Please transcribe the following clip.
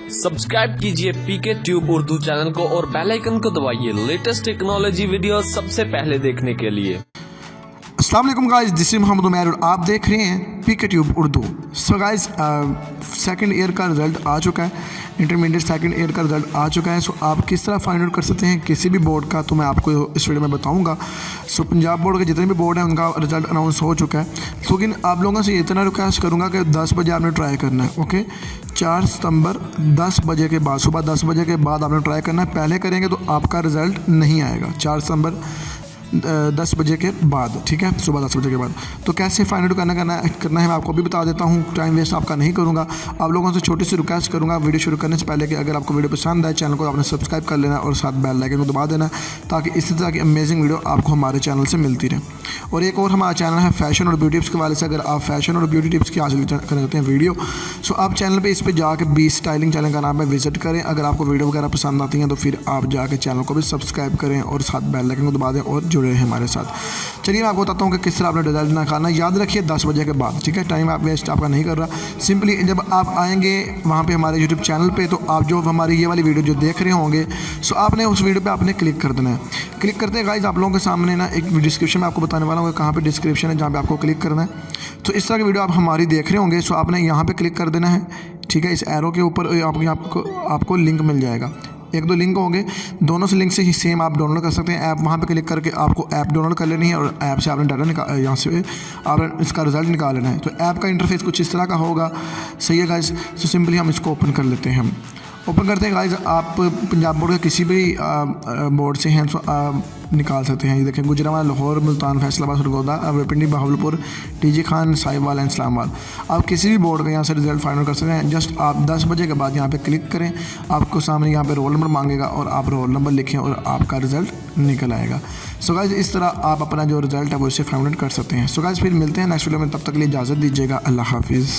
Subscribe कीजिए पीके tube Urdu channel को और बेल आइकन को दबाइए लेटेस्ट टेक्नोलॉजी वीडियो सबसे पहले देखने के लिए। अस्सलाम वालेकुम guys, this is Mohammad Umair और आप देख रहे हैं PK tube Urdu. So guys, second year का रिज़ल्ट आ चुका है, इंटरमीडिएट सेकंड ईयर का रिज़ल्ट आ चुका है। सो आप किस तरह फाइंड आउट कर सकते हैं किसी भी बोर्ड का, तो मैं आपको इस वीडियो में बताऊंगा। सो पंजाब बोर्ड के जितने भी बोर्ड हैं उनका रिज़ल्ट अनाउंस हो चुका है। लेकिन आप लोगों से इतना रिक्वेस्ट करूँगा कि 10 बजे आपने ट्राई करना है। ओके, 4 सितंबर 10 बजे के बाद, सुबह 10 बजे के बाद आपने ट्राई करना है। पहले करेंगे तो आपका रिज़ल्ट नहीं आएगा। 4 सितंबर 10 बजे के बाद, ठीक है, सुबह 10 बजे के बाद। तो कैसे फाइंड आउट करना है मैं आपको भी बता देता हूँ, टाइम वेस्ट आपका नहीं करूँगा। आप लोगों से छोटी सी रिक्वेस्ट करूँगा वीडियो शुरू करने से पहले कि अगर आपको वीडियो पसंद आए चैनल को आपने सब्सक्राइब कर लेना और साथ बेल आइकन को दबा देना, ताकि इसी तरह की अमेजिंग वीडियो आपको हमारे चैनल से मिलती रहे। और एक और हमारा चैनल है फैशन और ब्यूटी टिप्स के वाले से। अगर आप फैशन और ब्यूटी टिप्स की हासिल करते हैं वीडियो, सो आप चैनल पे इस पर जाकर बी स्टाइलिंग चैनल का नाम है, विजिट करें। अगर आपको वीडियो वगैरह पसंद आती हैं तो फिर आप जाके चैनल को भी सब्सक्राइब करें और साथ बेल आइकन को दबा दें और जुड़े रहें हमारे साथ। चलिए मैं आपको बताता हूँ कि किस तरह आपने रिजल्ट निकालना। याद रखिए 10 बजे के बाद, ठीक है, टाइम आप वेस्ट आपका नहीं कर रहा। सिंपली जब आप आएंगे वहाँ पे हमारे यूट्यूब चैनल पे, तो आप जो हमारी ये वाली वीडियो जो देख रहे होंगे, सो आपने उस वीडियो पे आपने क्लिक कर देना है। क्लिक करते हैं गाइस, आप लोगों के सामने ना एक डिस्क्रिप्शन में आपको बताने वाला हूँ कहाँ पे डिस्क्रिप्शन है जहाँ पे आपको क्लिक करना है। तो इस तरह की वीडियो आप हमारी देख रहे होंगे, सो आपने यहाँ पे क्लिक कर देना है, ठीक है। इस एरो के ऊपर आपको लिंक मिल जाएगा, 1-2 लिंक होंगे, दोनों से लिंक से ही सेम आप डाउनलोड कर सकते हैं। ऐप वहाँ पे क्लिक करके आपको ऐप डाउनलोड कर लेनी है और ऐप से आपने डाटा यहाँ से आपने इसका रिज़ल्ट निकाल लेना है। तो ऐप का इंटरफेस कुछ इस तरह का होगा, सही है गाइस। तो सिंपली हम इसको ओपन कर लेते हैं। हम ओपन करते हैं गाइस, आप पंजाब बोर्ड के किसी भी बोर्ड से हैं तो निकाल सकते हैं। ये देखें, गुजरांवाला, लाहौर, मुल्तान, फैसलाबाद, सरगोदा, रावलपिंडी, बहावलपुर, टीजी खान, साहिवाल एंड इस्लामाबाद। आप किसी भी बोर्ड का यहाँ से रिजल्ट फाइंड आउट कर सकते हैं। जस्ट आप 10 बजे के बाद यहाँ पे क्लिक करें, आपको सामने यहाँ पे रोल नंबर मांगेगा और आप रोल नंबर लिखें और आपका रिजल्ट निकल आएगा। सो गाइस, इस तरह आप अपना जो रिजल्ट है वो इससे फाइंड आउट कर सकते हैं। सो गाइस, फिर मिलते हैं नेक्स्ट वीडियो में, तब तक के लिए इजाज़त दीजिएगा। अल्लाह हाफिज़।